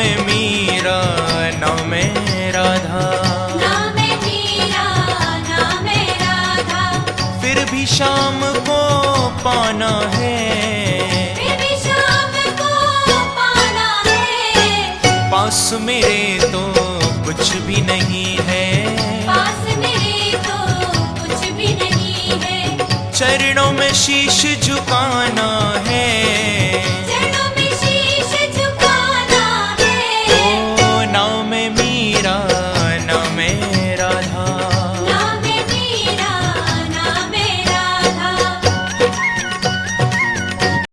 है मीरा, नाम है राधा। नाम है मीरा, नाम है राधा। फिर भी शाम को पाना है, फिर भी शाम को पाना है। पास मेरे तो कुछ भी नहीं है, पास मेरे तो कुछ भी नहीं है। चरणों में शीश झुकाना